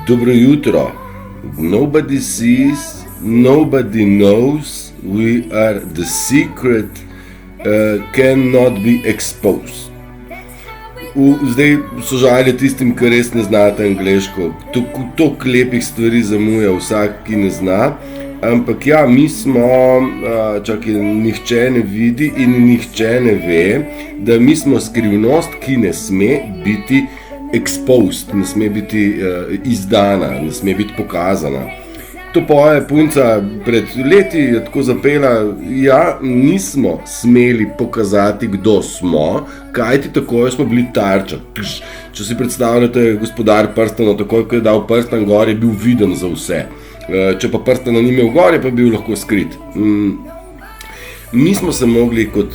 Dobro jutro. Nobody sees, nobody knows, we are the secret, cannot be exposed. Zdaj so žalje tistim, ki res ne znate angleško. Toliko lepih stvari zamuja vsak, ki ne zna. Ampak ja, mi smo, nihče ne vidi in nihče ne ve, da mi smo skrivnost, ki ne sme biti exposed, ne sme biti izdana, ne sme biti pokazana. To poje punca pred leti je tako zapela, ja, nismo smeli pokazati, kdo smo, kajti takoj smo bili tarča. Če si predstavljate Gospodar prstanov, takoj, ko je dal prstan gor, je bil viden za vse. Če pa prstana ni imel gor, je pa bil lahko skrit. Mi smo se mogli kot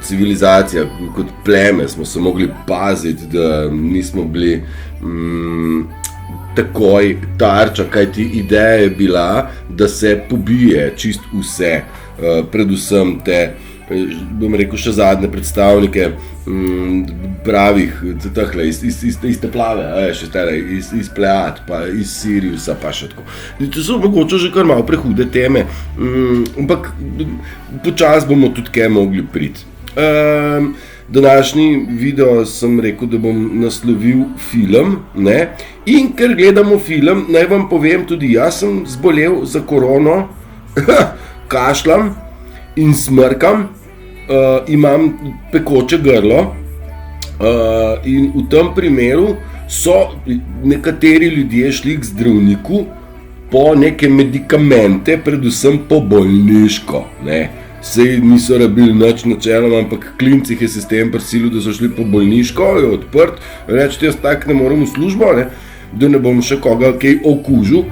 civilizacija, kot pleme, smo se mogli paziti, da nismo bili takoj tarča, kajti ideja je bila, da se pobije čist vse, predvsem te, bom rekel, še zadnje predstavnike pravih, iz te plave, iz Plejad, pa iz Siriusa, pa še tako. To so mogoče že kar malo prehude teme, ampak počas bomo tudi kaj mogli priti. Današnji video sem rekel, da bom naslovil film, ne? In ker gledamo film, naj vam povem, tudi jaz sem zbolel za korono, kašljam in smrkam, imam pekoče grlo in v tem primeru so nekateri ljudje šli k zdravniku po neke medikamente, predvsem po bolniško, ne? Sej niso rabili nič načeloma, ampak klincih je sistem prisilil, da so šli po bolniško, je odprt, reči, jaz tak ne moram v službo, ne? Da ne bom še koga kaj okužil.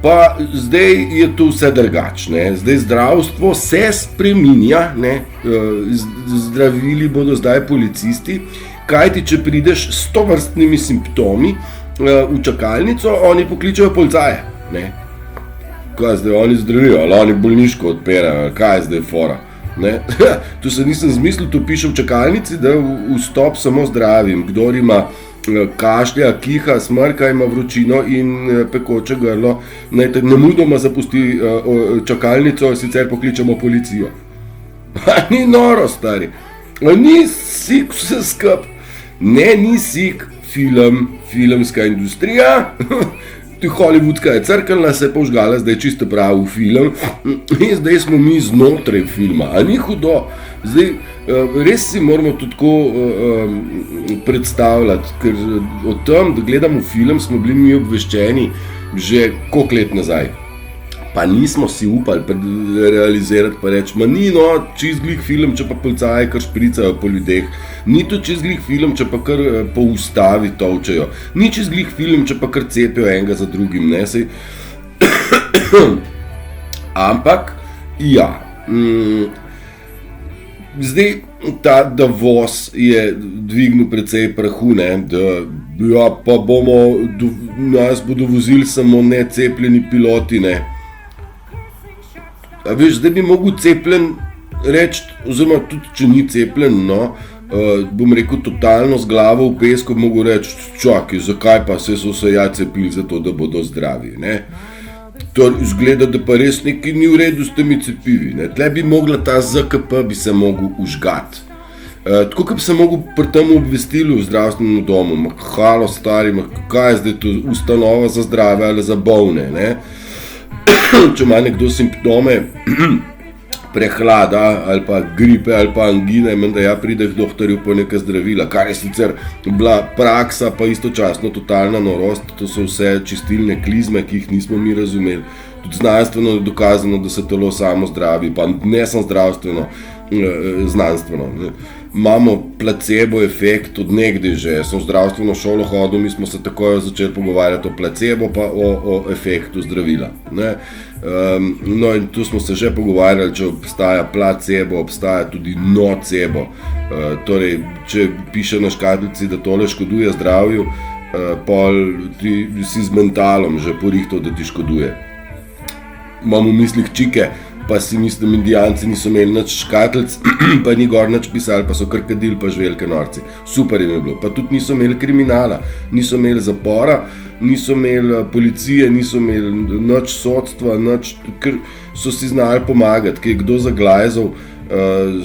Pa zdaj je to vse drugače, zdaj zdravstvo se spreminja, ne? Zdravili bodo zdaj policisti, kajti če prideš s tovrstnimi simptomi v čakalnico, oni pokličejo policaje, ne? Kaj zdaj, oni zdravijo, ali oni bolniško odperajo, kaj je zdaj fora, ne? To se nisem zmislil, to piše v čakalnici, da vstop samo zdravim, kdor ima kašlja, kiha, smrka, ima vročino in pekoče grlo, naj te nemudoma zapusti čakalnico, sicer pokličemo policijo. Ni noro, stari, ni sik vse skup, ne, ni sik filmska industrija, hollywoodska je crkljna, se je požgala, zdaj čisto pravi film in zdaj smo mi znotraj filma, a ni hudo. Zdaj, res si moramo to tako predstavljati, ker o tem, da gledamo film, smo bili mi obveščeni že koliko let nazaj. Pa nismo si upali realizirati, pa reči, ma ni čist glih film, če pa policaji kar špricajo po ljudeh, ni to čist glih film, če pa kar po ustavi tolčejo, ni čist glih film, če pa kar cepijo enega za drugim, ne, sej. Ampak, ja, zdaj ta Davos je dvignil precej prahu, ne, da ja, pa nas bodo vozili samo necepljeni piloti, ne. A veš, zdaj bi mogel cepljen reči, oziroma tudi če ni cepljen, bom rekel totalno z glavo v pesku, mogel reči, čakaj, zakaj pa so se ja cepili za to, da bodo zdravi, ne? To izgleda, da pa res nekaj ni v redu s temi cepivi, ne? Tle bi mogla ta ZKP bi se mogel užgati. Tako, kot bi se mogel pri tem obvestilu v zdravstvenem domu, halo stari, kaj je zdaj to ustanova za zdrave ali za bolne, ne? Če ima nekdo simptome prehlada ali pa gripe ali pa angine, menda ja pride k doktorju po neka zdravila, kar je sicer bila praksa, pa istočasno totalna norost, to so vse čistilne klizme, ki jih nismo mi razumeli. Tudi znanstveno je dokazano, da se telo samo zdravi, pa ne samo zdravstveno, znanstveno. Imamo placebo efekt od nekdaj že, sem v zdravstveno šolo hodil, mi smo se takoj začeli pogovarjati o placebo pa o efektu zdravila, ne? No in tu smo se že pogovarjali, če obstaja placebo, obstaja tudi nocebo, torej, če piše na škatlici, da tole škoduje zdravju, pol ti si z mentalom že porihtal, da ti škoduje. Imam v mislih čike, pa si mislim, Indijanci niso imeli nič škatlic, pa ni gor nič pisali, pa so kar kadili, pa žvelke norci. Super jim je bilo. Pa tudi niso imeli kriminala, niso imeli zapora, niso imeli policije, niso imeli nič sodstva, nič, ker so si znali pomagati, ki je kdo zaglajzal,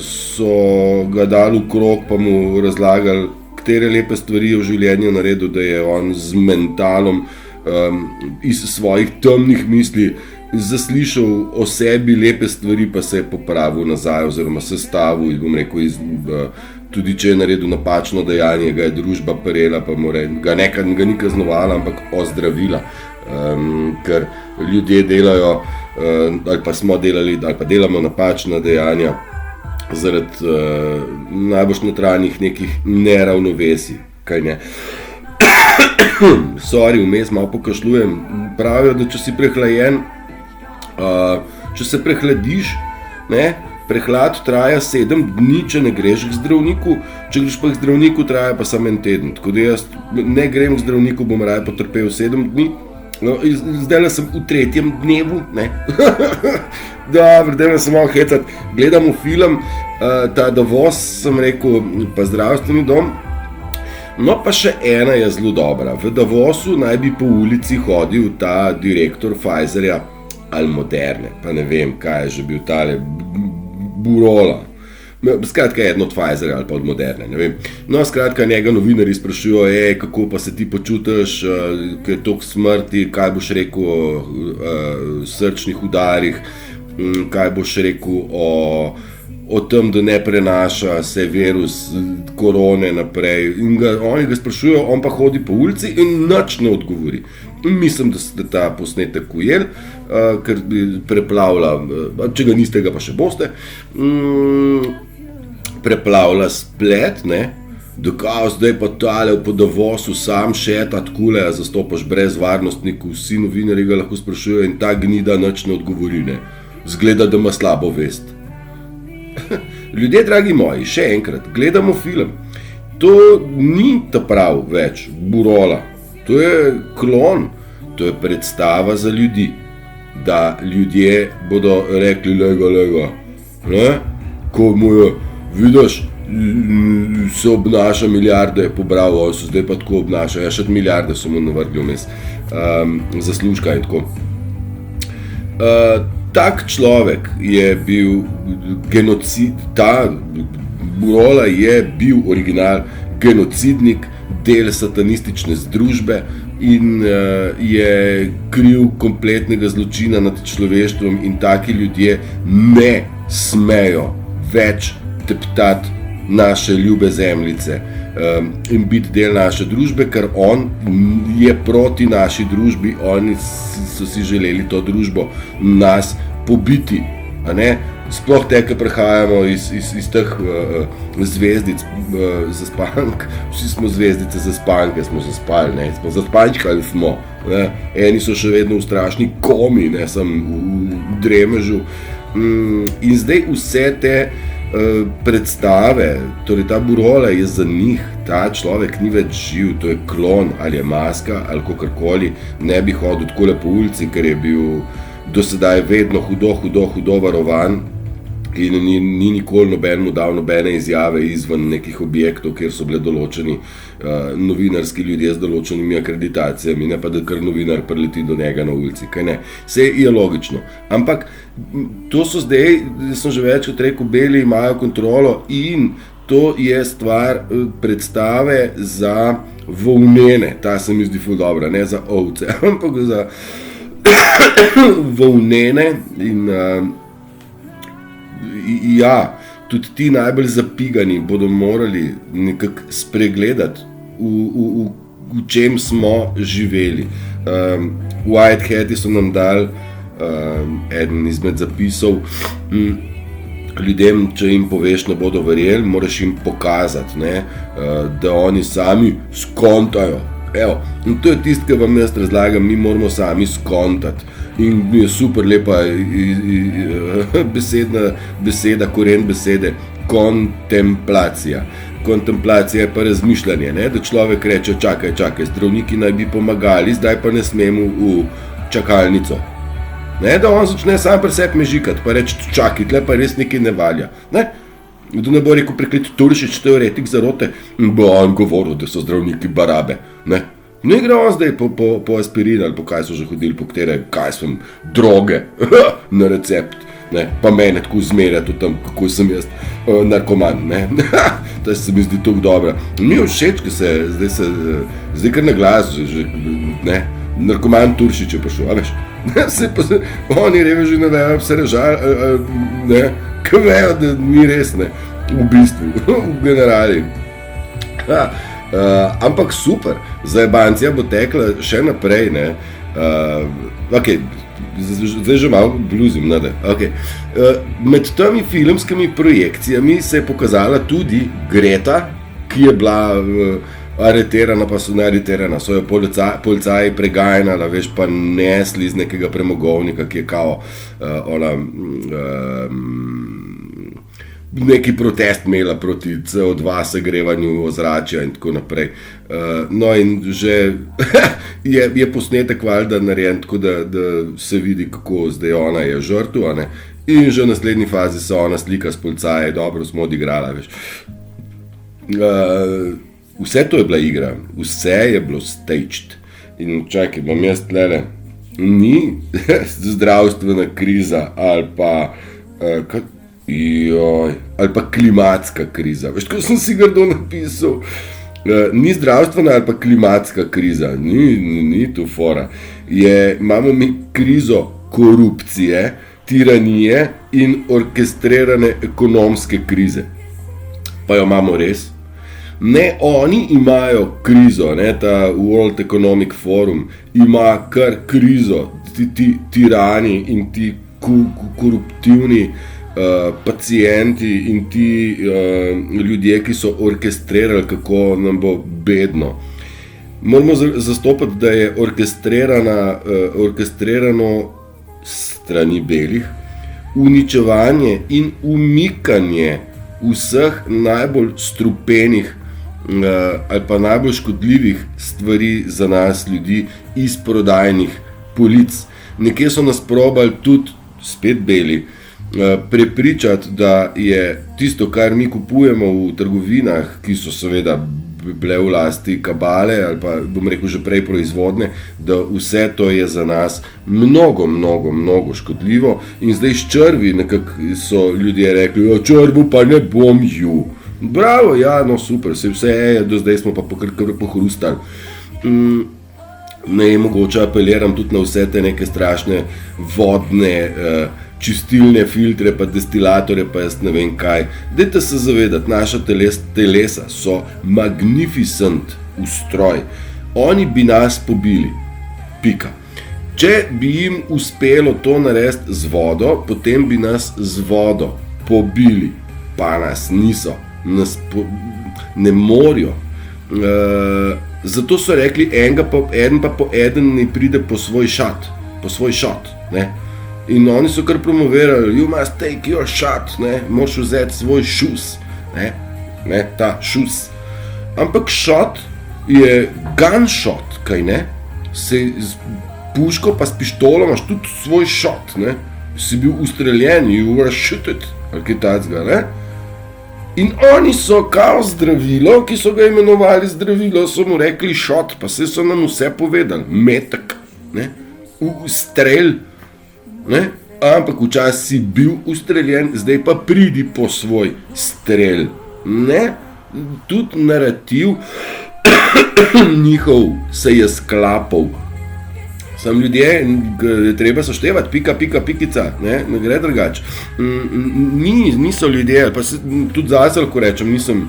so ga dali v krog, pa mu razlagali, katere lepe stvari je v življenju naredil, da je on z mentalom iz svojih temnih misli zaslišal o sebi lepe stvari, pa se je popravil nazaj oziroma sestavil, bom rekel, tudi če je naredil napačno dejanje, ga je družba prejela, pa ga ni kaznovala, ampak ozdravila, ker ljudje delajo, ali pa smo delali, ali pa delamo napačna dejanja zaradi najbolj notranjih nekih neravnovesij, kaj ne. Sorry, vmes malo pokašljujem. Pravijo, da če si prehlajen, če se prehladiš, ne, prehlad traja 7 dni, če ne greš k zdravniku, če greš pa k zdravniku, traja pa samo 1 teden. Tako da jaz ne grem k zdravniku, bom raje potrpel 7 dni. No, zdaj sem v 3. dnevu, ne. Dobro, dajme se malo hecat. Gledamo film, ta Davos, sem rekel, pa zdravstveni dom. No, pa še ena je zelo dobra. V Davosu naj bi po ulici hodil ta direktor Pfizerja ali Moderne, pa ne vem, kaj je že bil tale Burola. Skratka, eden od Pfizerja ali pa od Moderne, ne vem. No, skratka, njega novinarji sprašujejo, kako pa se ti počutiš, ko je toliko smrti, kaj boš rekel o srčnih udarih, kaj boš rekel o tem, da ne prenaša se virus korone naprej. In oni ga sprašujejo, on pa hodi po ulici in nič ne odgovori. Mislim, da ste ta posnetek ujeli, ker preplavlja, če ga niste, ga pa še boste, preplavlja splet, ne, dokaz, zdaj pa tale po Davosu sam šeta takole, zastopaš brez varnostnikov, vsi novinarji ga lahko sprašujejo in ta gnida nič ne odgovori, ne. Zgleda, da ima slabo vest. Ljudje, dragi moji, še enkrat, gledamo film. To ni ta prav več Burola, to je klon, to je predstava za ljudi, da ljudje bodo rekli lega, ne? Ko mu je, vidiš, se obnaša, milijarde je pobral, on se zdaj pa tako obnaša, še milijarde so mu navrgli vmes, zaslužka in tako. Tak človek je bil genocid, ta Burola je bil original genocidnik, del satanistične združbe in je kriv kompletnega zločina nad človeštvom in taki ljudje ne smejo več teptati naše ljube zemljice in biti del naše družbe, ker on je proti naši družbi, oni so si želeli to družbo nas pobiti, a ne? Sploh te, ki prehajamo iz teh zvezdic zaspank, vsi smo zvezdice zaspanke, smo zaspali, ne? Smo zaspančkali smo, ne? Eni so še vedno v strašni komi, ne? Sem v dremežu in zdaj vse te predstave, torej ta Burola je za njih, ta človek ni več živ, to je klon ali je maska ali kakorkoli, ne bi hodil takole po ulici, ker je bil do sedaj vedno hudo varovan in ni nikoli nobenemu dal nobene izjave izven nekih objektov, kjer so bile določeni novinarski ljudje z določenimi akreditacijami, ne pa da kar novinar prileti do njega na ulici, kaj ne. Vse je logično, ampak to so zdaj, sem že večkrat rekel, beli imajo kontrolo in to je stvar predstave za volnene, ta se mi zdi ful dobra, ne za ovce, ampak za volnene in ja, tudi ti najbolj zapigani bodo morali nekako spregledati, v čem smo živeli. Whitehati so nam dali eden izmed zapisov, ljudem, če jim poveš, ne bodo verjeli, moraš jim pokazati, ne, da oni sami skontajo. Evo, in to je tisto, kar vam jaz razlagam, mi moramo sami skontati. In je super lepa beseda, koren besede, kontemplacija. Kontemplacija je pa razmišljanje, ne? Da človek reče, čakaj, zdravniki naj bi pomagali, zdaj pa ne smemo v čakalnico. ne, da on začne sam pri sebi mežikati, pa reči, čakaj, tle pa res nekaj ne valja. Ne? Kdo ne bo rekel preklet Turšič, teoretik zarote, bo on govoril, da so zdravniki barabe. Ne gre on zdaj po aspirin ali po kaj so že hodili, po katere, kaj so droge na recept. Ne, pa mene tako zmerjati o tem, kako sem jaz narkoman. To se mi zdi tako dobro. Mi je všeč, ko se zdaj kar na glas, ne, narkoman Turšič je prišel, a veš. Oni reveži ne vejo, se režali, ne, ko vejo, da ni res, ne, v bistvu, v generali. Ampak super, zajebancija bo tekla še naprej, ne, okej, zdaj že malo bluzim, okay. Med temi filmskimi projekcijami se je pokazala tudi Greta, ki je bila areterana, pa so neareterana, so jo policaji preganjala, veš, pa nesli iz nekega premogovnika, ki je kao neki protest imela proti CO2 segrevanju ozračja in tako naprej. No in že je posnetek valjda narejen tako, da se vidi, kako zdaj ona je žrtev, a ne? In že v naslednji fazi se ona slika s policaji, dobro smo odigrala, veš. Vse to je bila igra, vse je bilo staged. In čakaj, bom jaz tlele, ni zdravstvena kriza ali pa ali pa klimatska kriza. Veš, tako sem si grdo napisal. Ni zdravstvena ali pa klimatska kriza, ni tu fora. Imamo mi krizo korupcije, tiranije in orkestrirane ekonomske krize. Pa jo imamo res. Ne, oni imajo krizo, ne, ta World Economic Forum ima kar krizo, ti tirani in ti koruptivni pacienti in ti ljudje, ki so orkestrirali, kako nam bo bedno. Moramo zastopati, da je orkestrirano strani belih uničevanje in umikanje vseh najbolj strupenih ali pa najbolj škodljivih stvari za nas ljudi iz prodajnih polic. Nekje so nas probali tudi, spet beli, prepričati, da je tisto, kar mi kupujemo v trgovinah, ki so seveda bile v lasti kabale ali pa, bom rekel, že prej proizvodne, da vse to je za nas mnogo škodljivo. In zdaj s črvi nekako so ljudje rekli, črvu pa ne bom ju. Bravo, ja, no super, vse je, do zdaj smo pa kar pohrustali. Ne, mogoče apeliram tudi na vse te neke strašne vodne čistilne filtre, pa destilatore, pa jaz ne vem kaj. Dajte se zavedati, naša telesa so magnificent ustroj. Oni bi nas pobili. Pika. Če bi jim uspelo to narediti z vodo, potem bi nas z vodo pobili. Pa nas niso. Ne morijo. Zato so rekli, eden pa po eden ne pride po svoj shot, ne. In oni so kar promovirali, you must take your shot, ne, moraš vzeti svoj šus, ne, ta šus. Ampak shot je gunshot, kaj ne, se z puško pa s pištolo imaš tudi svoj shot, ne, si bil ustreljen, you were shooted, ali kaj tacga, ne. In oni so kao zdravilo, ki so ga imenovali zdravilo, so mu rekli shot, pa se so nam vse povedali, metek, ne, strel, ne? Ampak včasih si bil ustreljen, zdaj pa pridi po svoj strel. Ne? Tudi narativ njihov se je sklapal. Sam ljudje, treba soštevati, pikica, ne gre drugače. Niso ljudje, pa se tudi zase lahko rečem, nisem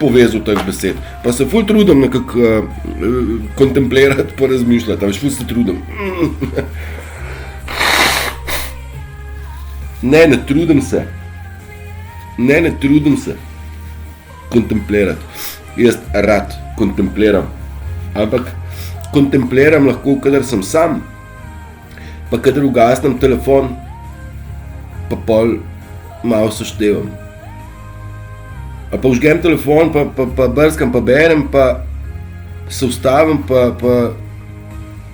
povezal teh besed. Pa se ful trudim nekako kontemplirati, porazmišljati, veš, ful se trudim. Ne trudim se. Ne trudim se kontemplirati. Jaz rad kontempliram. Ampak kontempliram lahko, kadar sem sam, pa kadar ugasnem telefon, pa pol malo seštevam. A pa vžgem telefon, pa brskam, pa berem, pa se ustavim, pa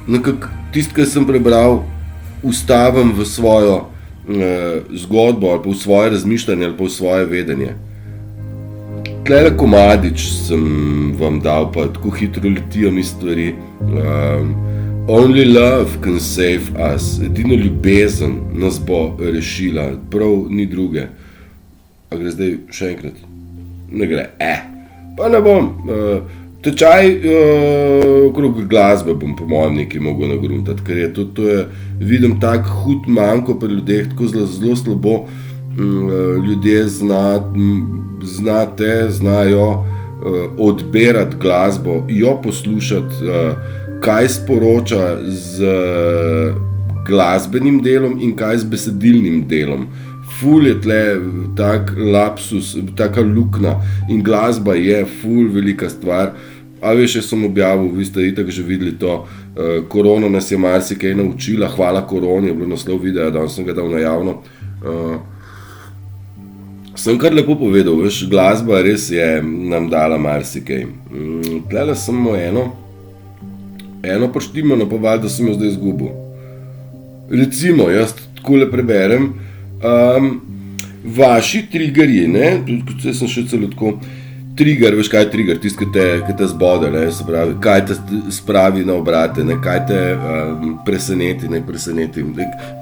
nekako tisto, kar sem prebral, ustavim v svojo zgodbo ali pa v svoje razmišljanje ali pa v svoje vedenje. Tlele komadič sem vam dal, pa tako hitro letijo mi stvari. Only love can save us. Edino ljubezen nas bo rešila, prav ni druge. A gre zdaj še enkrat? Ne gre, pa ne bom. Tečaj okrog glasbe bom po mojem nekaj mogel nagruntati, ker je to je, vidim tak hud manko pri ljudeh, tako zelo slabo ljudje znajo odbirati glasbo, jo poslušati, kaj sporoča z glasbenim delom in kaj z besedilnim delom. Ful je tle tak lapsus, taka luknja in glasba je ful velika stvar. A veš, jaz sem objavil, vi ste itak že videli to, korona nas je marsikaj naučila, hvala koroni, je bilo naslov videa, danes sem ga dal na javno. Sem kar lepo povedal, veš, glasba res je nam dala marsikaj. Tlele samo eno poštimano, pa valjda sem jo zdaj izgubil. Recimo, jaz takole preberem, vaši triggerji, ne, tudi sem še celo tako, trigger, veš kaj je trigger, tisti, ki te zbode, ne, se pravi, kaj te spravi na obrate, ne, kaj te preseneti,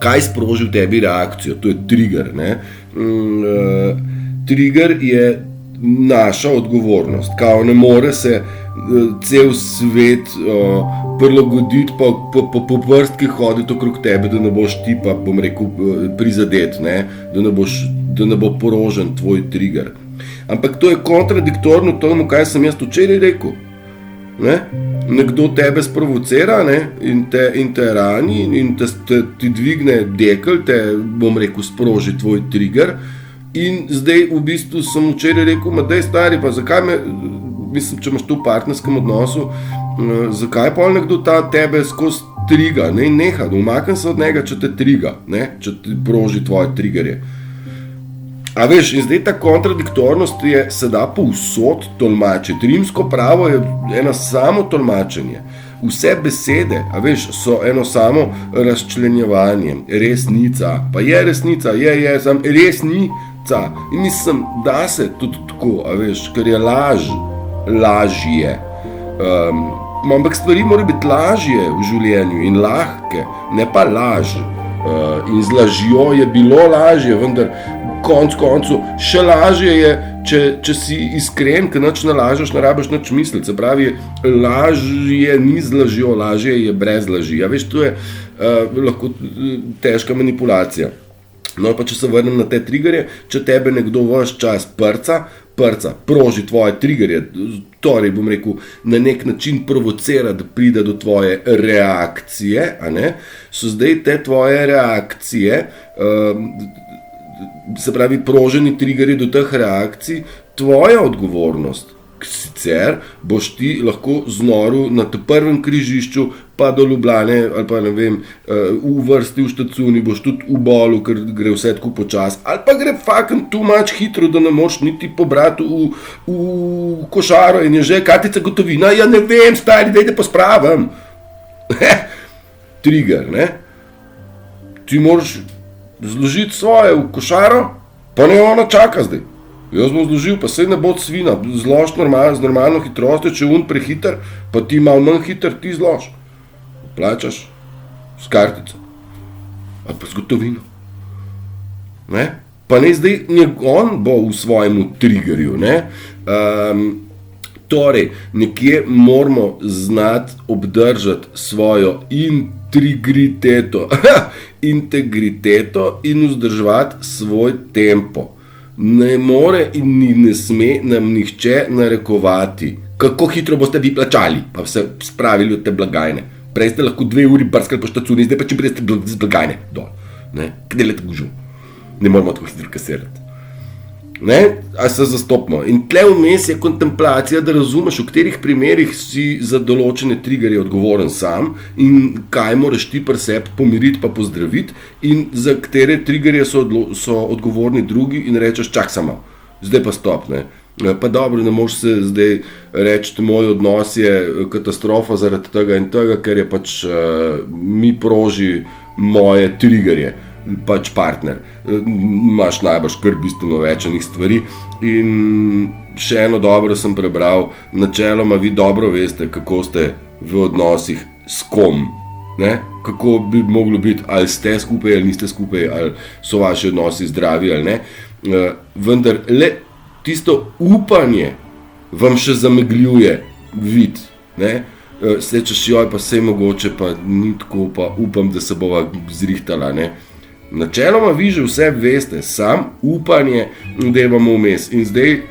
kaj sproži v tebi reakcijo, to je trigger, ne. Trigger je naša odgovornost, kao ne more se cel svet prilagoditi pa po vrstki hoditi okrog tebe, da ne boš ti pa, bom rekel, prizadet, ne, da ne bo porožen tvoj trigger. Ampak to je kontradiktorno tomu, kaj sem jaz včeraj rekel. Ne? Nekdo tebe sprovocira, ne? in te rani in ti dvigne dekel, te, bom rekel, sproži tvoj trigger. In zdaj v bistvu sem včeraj rekel, daj stari, pa zakaj mislim, če imaš to v partnerskem odnosu, zakaj pa nekdo tebe skozi triga, ne, neha, umaknem se od njega, če te triga, ne, če ti proži tvoje triggerje. A veš, in zdaj ta kontradiktornost se da povsod tolmačiti. Rimsko pravo je eno samo tolmačenje. Vse besede, a veš, so eno samo razčlenjevanje, resnica, pa je resnica, je, sam resnica. In mislim, da se tudi tako, a veš, ker je lažje. Ampak stvari morajo biti lažje v življenju in lahke, ne pa laž. In z lažjo je bilo lažje, vendar koncu še lažje je, če si iskren, ker nič ne lažeš, ne rabiš nič misliti. Se pravi, lažje ni z lažjo, lažje je brez laži. Ja, veš, to je lahko težka manipulacija. No, pa če se vrnem na te triggerje, če tebe nekdo vaš čas prca, proži tvoje triggerje, torej, bom rekel, na nek način provocira, da pride do tvoje reakcije, a ne, so zdaj te tvoje reakcije, se pravi, proženi triggerji do teh reakcij, tvoja odgovornost. Sicer boš ti lahko znoril na tem prvem križišču, pa do Ljubljane, ali pa ne vem, v vrsti v štacuni, boš tudi v bolu, ker gre vse tako počas, ali pa gre fucking too much hitro, da ne moš niti pobrati v košaro in je že kartica gotovina, ja ne vem, stari, dajte pospravim. Trigger, ne? Ti moraš zložiti svoje v košaro, pa ne ona čaka zdaj. Jaz bom zložil, pa sej ne bo svina, zlož z normalno hitrostjo, če je prehiter, pa ti malo manj hiter, ti zlož. Plačaš s kartico, ali pa z gotovino. Ne? Pa ne zdaj, on bo v svojemu triggerju, ne? Torej, nekje moramo znati obdržati svojo integriteto in vzdrževati svoj tempo. Ne more in ne sme nam nihče narekovati, kako hitro boste vi plačali, pa se spravili od te blagajne. Prej ste lahko 2 uri brskali po štacuni, zdaj pa čim prej ste z blagajne dol. Kde le tako žu? Ne moramo tako hitro kasirati. Ne? A se zastopimo. In tle vmes je kontemplacija, da razumeš, v katerih primerih si za določene triggerje odgovoren sam in kaj moraš ti pri sebi pomiriti pa pozdraviti in za katere triggerje so odgovorni drugi in rečeš, čak samo, zdaj pa stop, ne. Pa dobro, ne moš se zdaj reči, moj odnos je katastrofa zaradi tega in tega, ker je pač mi proži moje triggerje, pač partner. Imaš najbrž kar bistveno več enih stvari. In še eno dobro sem prebral, načeloma vi dobro veste, kako ste v odnosih s kom. Ne? Kako bi moglo biti, ali ste skupaj ali niste skupaj, ali so vaši odnosi zdravi ali ne. Vendar le tisto upanje vam še zamegljuje vid. Sečeš, joj, pa vse mogoče, pa ni tako, pa upam, da se bova zrihtala. Ne? Načeloma vi že vse veste, sam upanje, da je vam vmes. In zdaj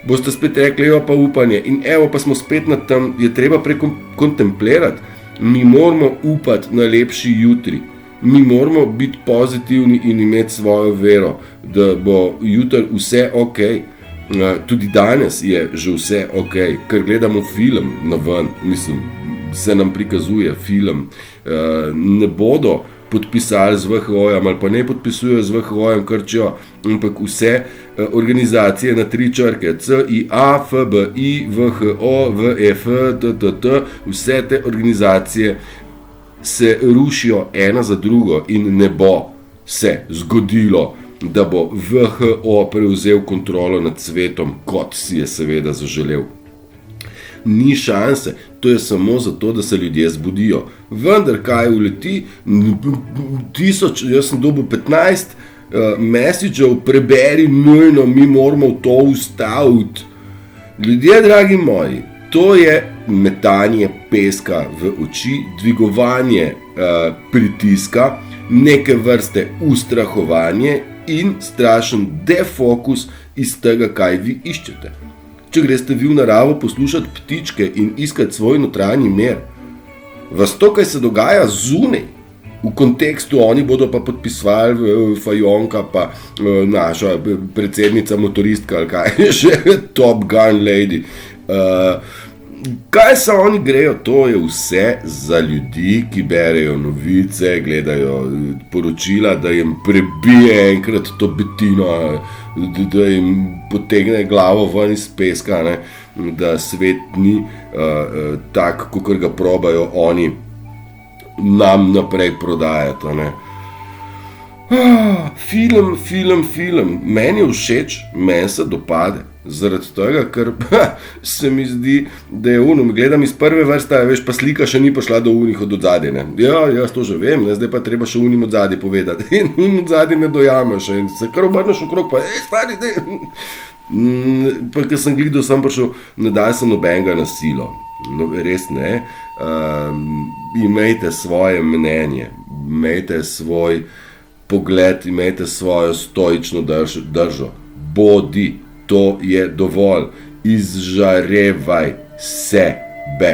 boste spet rekli, jo pa upanje. In evo, pa smo spet na tem, je treba prekontemplirati. Mi moramo upati na lepši jutri. Mi moramo biti pozitivni in imeti svojo vero, da bo jutri vse ok. Tudi danes je že vse ok, ker gledamo film na ven, mislim, se nam prikazuje film. Ne bodo podpisali z VHO-jem ali pa ne podpisujejo z VHO-jem, krčijo, ampak vse organizacije na 3 črke, CIA, FBI, VHO, VF, TTT, vse te organizacije se rušijo ena za drugo in ne bo se zgodilo, da bo VHO prevzel kontrolo nad svetom, kot si je seveda zaželel. Ni šanse, to je samo zato, da se ljudje zbudijo. Vendar kaj uleti, 1000, jaz sem dobil 15 messagev, preberi nujno, mi moramo to ustaviti. Ljudje, dragi moji, to je metanje peska v oči, dvigovanje pritiska, neke vrste ustrahovanje in strašen defokus iz tega, kaj vi iščete. Če greste vi v naravo poslušati ptičke in iskati svoj notranji mir, vas to, kaj se dogaja zunaj, v kontekstu, oni bodo pa podpisvali Fajonka, pa naša predsednica motoristka, ali kaj je že, Top Gun Lady. Kaj se oni grejo, to je vse za ljudi, ki berejo novice, gledajo poročila, da jim prebije enkrat to betino, da jim potegne glavo ven iz peska, ne? Da svet ni tak, kakor ga probajo oni nam naprej prodajati. Ne? Film, meni je všeč, meni se dopade. Zaradi tega, ker se mi zdi, da je gledam iz prve vrste, veš, pa slika še ni pošla do unih od odzadje. Ja, jaz to že vem, zdaj pa treba še unim odzadje povedati. In odzadje ne dojameš in se kar obrneš okrog, pa stari, pa ker sem gledal, sem prišel, ne daj se nobenega na silo. No, res ne. Imejte svoje mnenje, imejte svoj pogled, imejte svojo stoično držo. Bodi. To je dovolj. Izžarevaj sebe.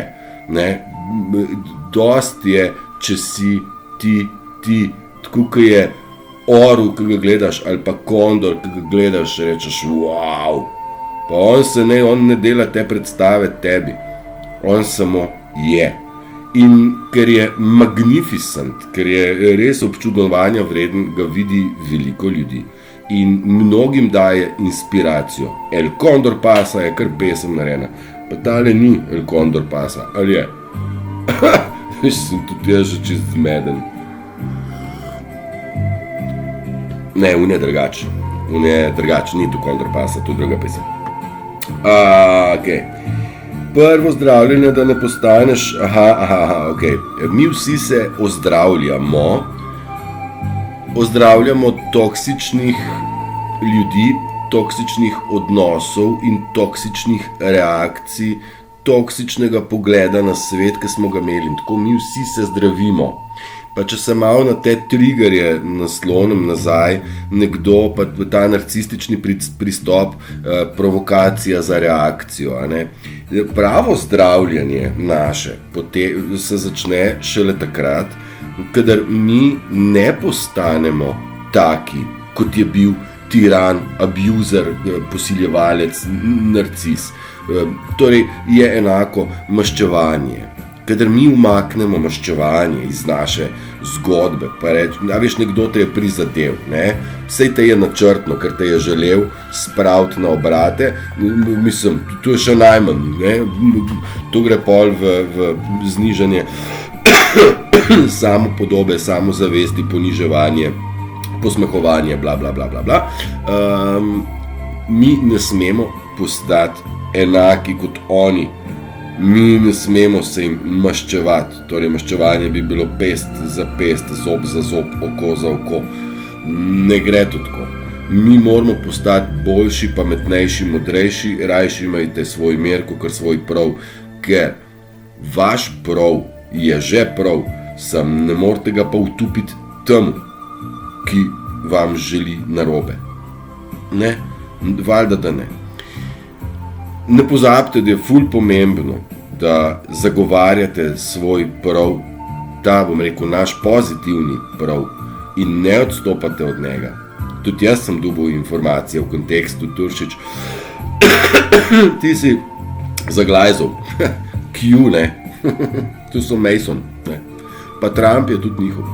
Dost je, če si ti, tako kot je orel, ki ga gledaš, ali pa kondor, ki ga gledaš, rečeš, wow. Pa on ne dela te predstave tebi. On samo je. In ker je magnificent, ker je res občudovanja vreden, ga vidi veliko ljudi. In mnogim daje inspiracijo. El Condor Pasa je kar pesem narejena. Pa tale ni El Condor Pasa, ali je? Sem tudi jaz že čist zmeden. Ne, on je drugač. Ni to Condor Pasa, to je druga pesem. Ok. Prvo zdravljenje, da ne postaneš... ok. Mi vsi se ozdravljamo. Ozdravljamo toksičnih ljudi, toksičnih odnosov in toksičnih reakcij, toksičnega pogleda na svet, ki smo ga imeli. Tako mi vsi se zdravimo. Pa če se malo na te triggerje naslonim nazaj, nekdo pa ta narcistični pristop, provokacija za reakcijo. Pravo zdravljenje naše se začne šele takrat, kadar mi ne postanemo taki, kot je bil tiran, abuzer, posiljevalec, narcis. Torej je enako maščevanje. Kadar mi umaknemo maščevanje iz naše zgodbe, pa reči, veš, nekdo te je prizadel, sej te je načrtno, ker te je želel spraviti na obrate, mislim, to je še najmanj, to gre pol v znižanje samopodobe, samozavesti, poniževanje, posmehovanje, bla, bla, bla, bla, bla. Mi ne smemo postati enaki kot oni. Mi ne smemo se jim maščevati. Torej, maščevanje bi bilo pest za pest, zob za zob, oko za oko. Ne gre to tako. Mi moramo postati boljši, pametnejši, modrejši, rajši imajte svoj mir, kakor svoj prav, ker vaš prav je že prav, sam ne morete ga pa utupiti temu, ki vam želi narobe. Ne? Valjda, da ne. Ne pozabite, da je ful pomembno, da zagovarjate svoj prav, ta, bom rekel, naš pozitivni prav in ne odstopate od njega. Tudi jaz sem dobil informacije v kontekstu Turšič. Ti si zaglajzal. Q, ne. Tu so Mason, ne. Pa Trump je tudi njihov.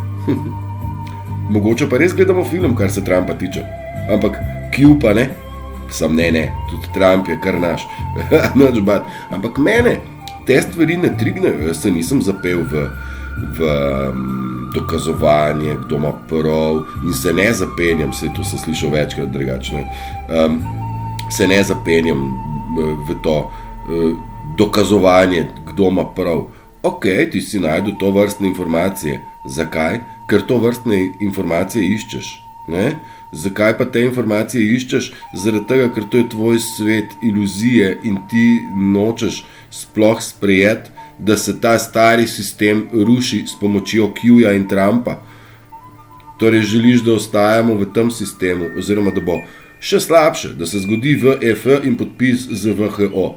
Mogoče pa res gledamo film, kar se Trumpa tiče. Ampak Q pa ne. Sam ne, tudi Trump je kar naš. Ampak mene te stvari ne trignejo. Jaz se nisem zapel v dokazovanje, kdo ima prav, in se ne zapenjam, to sem slišal večkrat drugače, se ne zapenjam v to dokazovanje, kdo ima prav. Ok, ti si najdu to vrstne informacije. Zakaj? Ker to vrstne informacije iščeš. Ne? Zakaj pa te informacije iščeš? Zaradi tega, ker to je tvoj svet iluzije in ti nočeš sploh sprejeti, da se ta stari sistem ruši s pomočjo Q-ja in Trumpa. Torej želiš, da ostajamo v tem sistemu, oziroma da bo še slabše, da se zgodi VF in podpis z VHO.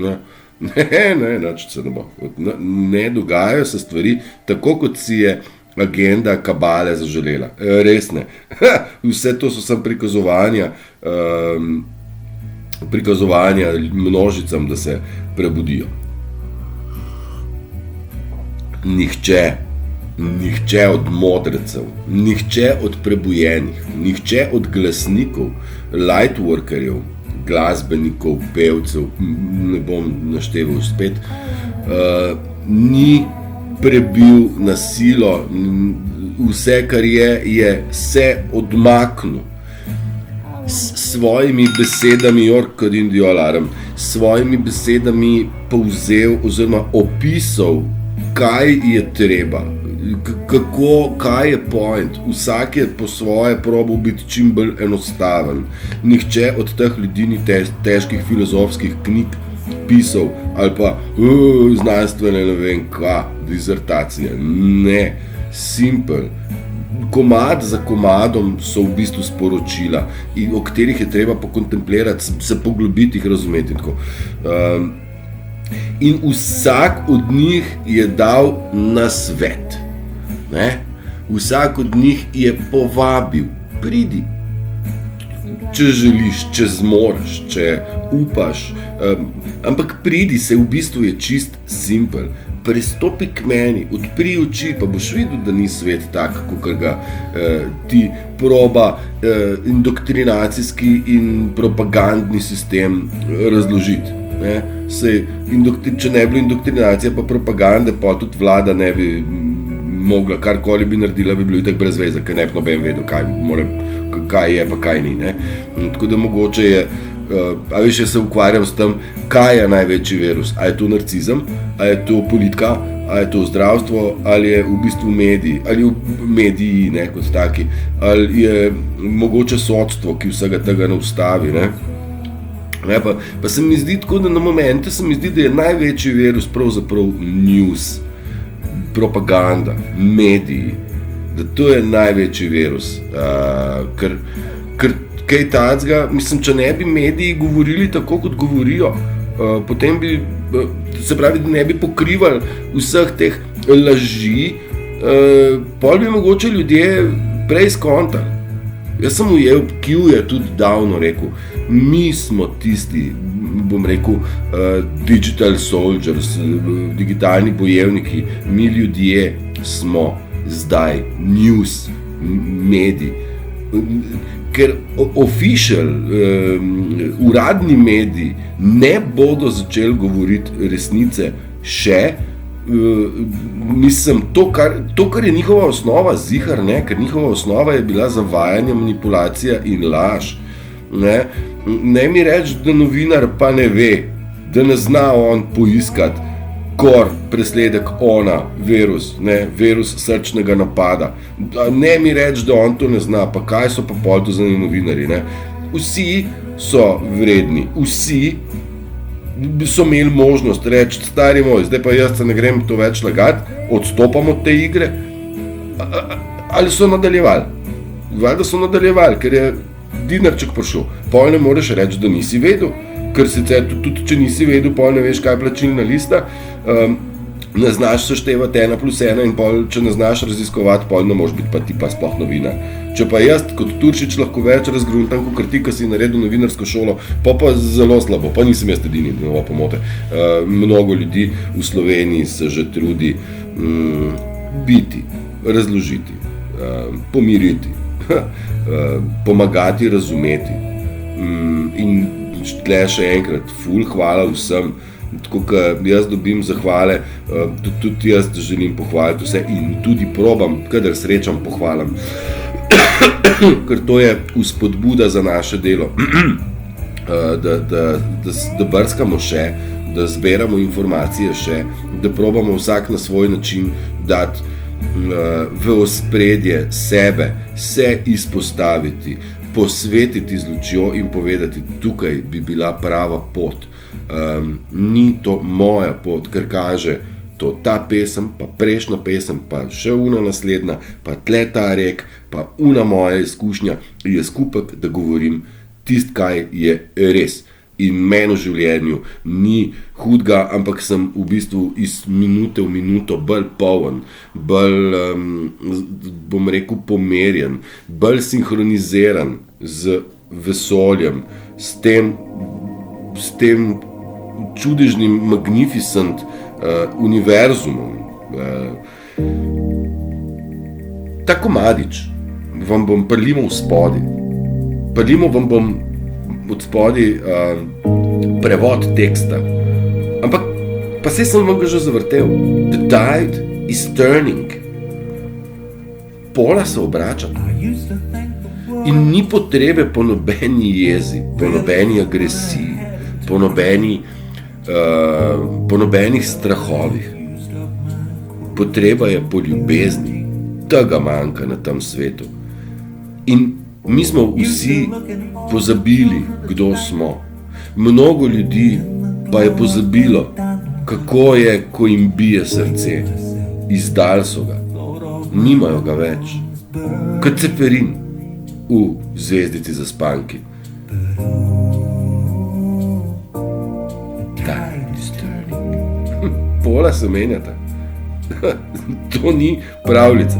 Ne, nič se ne bo. Ne dogajajo se stvari tako, kot si je agenda kabale zaželela. Res ne. Vse to so samo prikazovanja množicam, da se prebudijo. Nihče od modrecev, nihče od prebujenih, nihče od glasnikov, lightworkerjev, glasbenikov, pevcev, ne bom našteval spet, ni prebil na silo. Vse, kar je se odmaknil s svojimi besedami, svojimi besedami povzel oziroma opisal, kaj je treba, kaj je point. Vsak je po svoje probal biti čim bolj enostaven. Nihče od teh ljudi ni težkih filozofskih knjig pisal ali pa znanstvene, ne vem kva, dizertacije. Ne, simple. Komad za komadom so v bistvu sporočila, o katerih je treba pokontemplirati, se poglobiti, jih razumeti. In vsak od njih je dal nasvet. Ne? Vsak od njih je povabil, pridi. Če želiš, če zmoreš, če upaš, ampak pridi, se v bistvu je čist simpel. Pristopi k meni, odpri oči, pa boš videl, da ni svet tak, kakor ga ti proba indoktrinacijski in propagandni sistem razložiti. Ne? Če ne bi bilo indoktrinacije pa propagande, pa tudi vlada ne bi mogla, karkoli bi naredila, bi bilo itak brez veze, ker ne bi noben vedel, kaj je pa kaj ni. Ne? Tako da mogoče je, a veš, jaz se ukvarjam s tem, kaj je največji virus. A je to narcizem, a je to politika, a je to zdravstvo, ali je v bistvu mediji, ne, kot taki, ali je mogoče sodstvo, ki vsega tega ne ustavi. Ne? Pa se mi zdi tako, da na momente se mi zdi, da je največji virus pravzaprav news, propaganda, mediji, da to je največji virus, ker kaj tacga, mislim, če ne bi mediji govorili tako, kot govorijo, potem bi, se pravi, da ne bi pokrivali vseh teh laži, pol bi mogoče ljudje prej skontali. Jaz sem ujel, Q je tudi davno rekel, mi smo tisti, bom rekel, digital soldiers, digitalni bojevniki, mi ljudje smo zdaj news, mediji. Ker official, uradni mediji ne bodo začeli govoriti resnice še, Mislim, to, kar je njihova osnova, zihar, ne, ker njihova osnova je bila zavajanje, manipulacija in laž. Ne mi reči, da novinar pa ne ve, da ne zna on poiskati presledek virus srčnega napada. Ne mi reči, da on to ne zna, pa kaj so pa podozani novinarji. Ne? Vsi so vredni, vsi so imeli možnost reči, stari moj, zdaj pa jaz se ne grem to več lagati, odstopam od te igre. Ali so nadaljevali? Valjda so nadaljevali, ker je dinarček prišel. Pol ne moreš reči, da nisi vedel, ker sicer tudi če nisi vedel, pol ne veš, kaj je plačilna lista, ne znaš seštevati 1+1 in pol, če ne znaš raziskovati, pol ne moreš biti pa ti pa sploh novinar. Če pa jaz kot Turšič lahko več razgruntam, kot ti, ki si naredil novinarsko šolo, pa zelo slabo, pa nisem jaz edini, novo pomote. Mnogo ljudi v Sloveniji se že trudi biti, razložiti, pomiriti, pomagati, razumeti. In tle še enkrat, ful hvala vsem. Tako, ko jaz dobim zahvale, tudi jaz želim pohvaliti vse in tudi probam, kadar srečam, pohvalim. Ker to je vzpodbuda za naše delo, da brskamo še, da zberamo informacije še, da probamo vsak na svoj način dati v ospredje sebe, se izpostaviti, posvetiti z lučjo in povedati, tukaj bi bila prava pot. Ni to moja pot, ker kaže to ta pesem, pa prejšnja pesem, pa še una naslednja, pa tle ta rek, pa una moja izkušnja je skupek, da govorim tist, kaj je res. In meni v življenju ni hudega, ampak sem v bistvu iz minute v minuto bolj poln, bolj, bom rekel, pomerjen, bolj sinhroniziran z vesoljem, s tem čudežnim, magnificent univerzumom. Ta komadič vam bom prilimal v spodi. Prilimal vam bom od spodi prevod teksta. Ampak pa saj sem vam ga že zavrtel. The tide is turning. Pola se obrača. In ni potrebe po nobeni jezi, po nobeni agresiji, po nobenih strahovih. Potreba je po ljubezni. Tega manjka na tem svetu. In mi smo vsi pozabili, kdo smo. Mnogo ljudi pa je pozabilo, kako je, ko jim bije srce. Izdali so ga. Nimajo ga več. Kot Ceferin v Zvezdici zaspanki. Pola se menjata. To ni pravljica.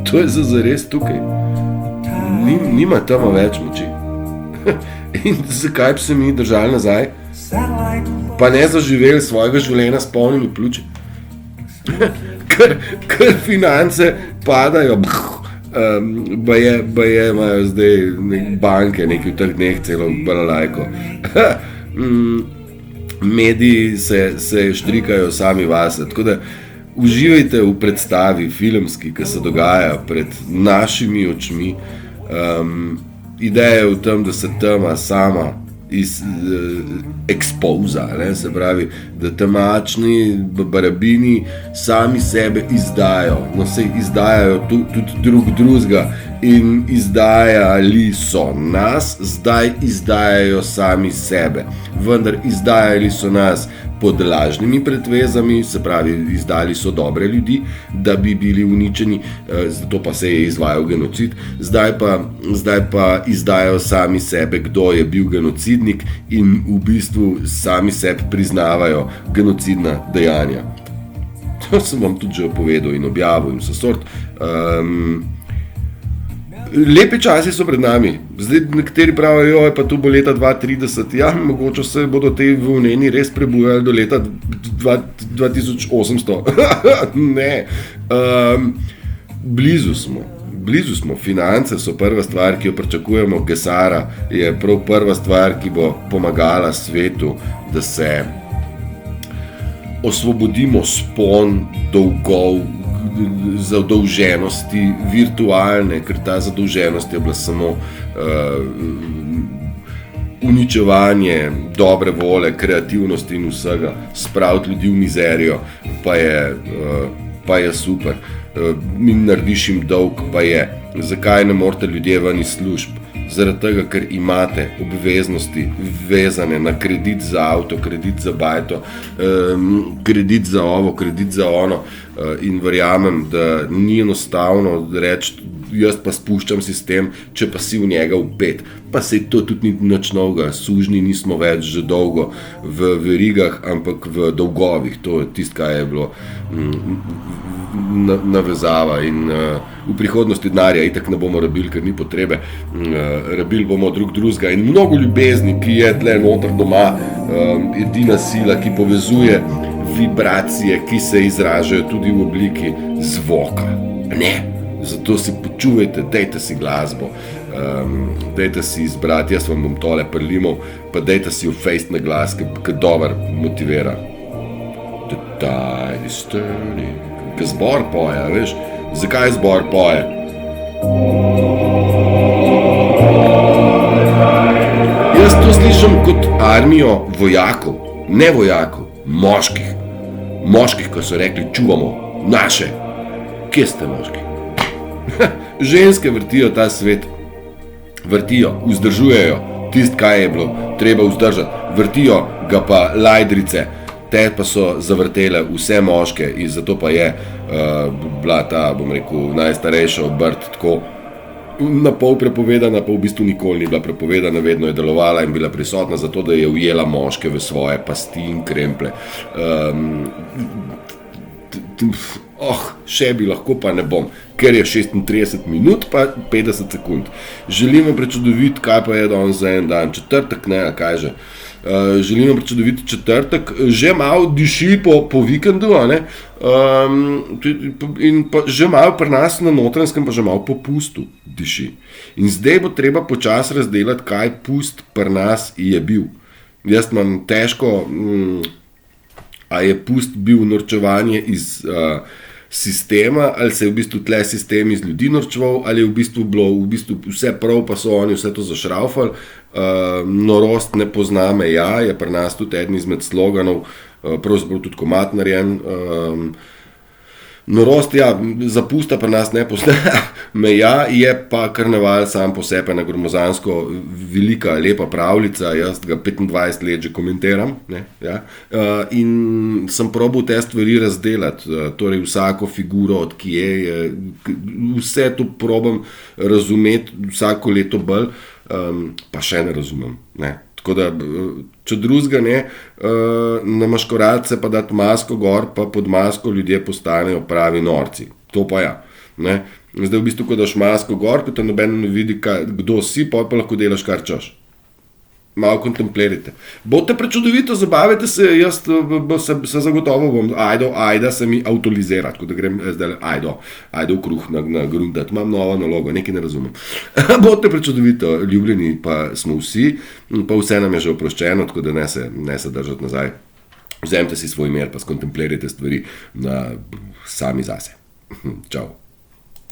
To je zares tukaj. Nima tamo več moči. In zakaj bi se mi držali nazaj? Pa ne zaživeli svojega življenja s polnimi pljuči? Ker finance padajo. Baje imajo zdaj banke, neki v teh dneh celo balalajko. Mediji se štrikajo sami vase. Tako da uživajte v predstavi filmski, ki se dogaja pred našimi očmi. Ideja je v tem, da se tema sama ekspoza, se pravi, da temačni barabini sami sebe izdajo. No, se izdajajo tudi drugega in izdajali so nas, zdaj izdajajo sami sebe. Vendar izdajali so nas pod lažnimi pretvezami, se pravi, izdali so dobre ljudi, da bi bili uničeni, zato pa se je izvajal genocid. Zdaj pa izdajajo sami sebe, kdo je bil genocidnik in v bistvu sami sebi priznavajo genocidna dejanja. To sem vam tudi že povedal in objavil in vse sort. Lepi časi so pred nami. Zdaj nekateri pravijo, pa tu bo leta 2030. Ja, mogoče se bodo te volneni res prebujali do leta 2800. Ne. Blizu smo. Finance so prva stvar, ki jo pričakujemo. Gesara je prav prva stvar, ki bo pomagala svetu, da se osvobodimo spon dolgov, zadolženosti virtualne, ker ta zadolženost je bila samo uničevanje dobre vole, kreativnosti in vsega, spraviti ljudi v mizerijo, pa je super. In narediš jim dolg, pa je. Zakaj ne morete ljudje ven iz služb? Zaradi tega, ker imate obveznosti vezane na kredit za avto, kredit za bajto, kredit za ovo, kredit za ono, in verjamem, da ni enostavno reči, jaz pa spuščam sistem, če pa si v njega vpet. Pa sej to tudi ni nič novega, sužnji nismo več že dolgo v verigah, ampak v dolgovih, to je tisto, kaj je bilo navezava in v prihodnosti denarja itak ne bomo rabili, ker ni potrebe, rabili bomo drugega in mnogo ljubezni, ki je tle noter doma, edina sila, ki povezuje vibracije, ki se izražajo tudi v obliki zvoka. Ne, zato si počuvajte, dajte si glasbo, dajte si izbrati, jaz vam bom tole prlimal, pa dajte si v fejst na glas, ki dober motivira. The tide is turning. Ker zbor poje, veš? Zakaj zbor poje? Jaz to slišim kot armijo vojakov, ne vojakov, moških. Moških, ko so rekli, čuvamo naše. Kje ste moški? Ženske vrtijo ta svet. Vrtijo, vzdržujejo tist, kaj je bilo treba vzdržati. Vrtijo ga pa lajdrice. Te pa so zavrtele vse moške in zato pa je bila ta, bom rekel, najstarejša obrt tako na pol prepovedana, pa v bistvu nikoli ni bila prepovedana, vedno je delovala in bila prisotna zato, da je ujela moške v svoje pasti in kremple. Še bi lahko, pa ne bom, ker je 36 minut pa 50 sekund. Želimo prečudoviti, kaj pa je danes za en dan, četrtek, ne, kaj že. Želimo prečudoviti četrtek, že malo diši po vikendu, ne? In pa že malo pri nas na Notranjskem pa že malo po pustu diši. In zdaj bo treba počasi razdelati, kaj pust pri nas je bil. Jaz imam težko, a je pust bil norčevanje iz sistema, ali se je v bistvu tle sistem iz ljudi norčeval, ali je v bistvu bilo vse prav, pa so oni vse to zašraufali. Norost ne pozna meja, je pri nas tudi eden izmed sloganov, pravzaprav tudi komad narejen. Norost, ja, zapusta pri nas ne pozna meja, je pa karneval sam po sebi na gromozansko velika, lepa pravljica, jaz ga 25 let že komentiram, ne, ja. In sem probal te stvari razdelati, torej vsako figuro, od kje je, vse to probam razumeti vsako leto bolj, pa še ne razumem, ne. Tako da, če drugega ne, na maškoradce pa dati masko gor, pa pod masko ljudje postanejo pravi norci. To pa ja. Ne? Zdaj v bistvu, ko daš masko gor, ko te noben ne vidi, kdo si, pa lahko delaš kar češ. Malo kontemplirajte. Bote prečudovito, zabavajte se, jaz se zagotovo bom, ajda se mi avtolizira, tako da grem zdaj ajdo v kruh na grundat, imam novo nalogo, nekaj ne razumem. Bote prečudovito, ljubljeni pa smo vsi, pa vse nam je že oproščeno, tako da ne se držati nazaj. Vzemite si svoj mir, pa skontemplirajte stvari sami zase. Čau.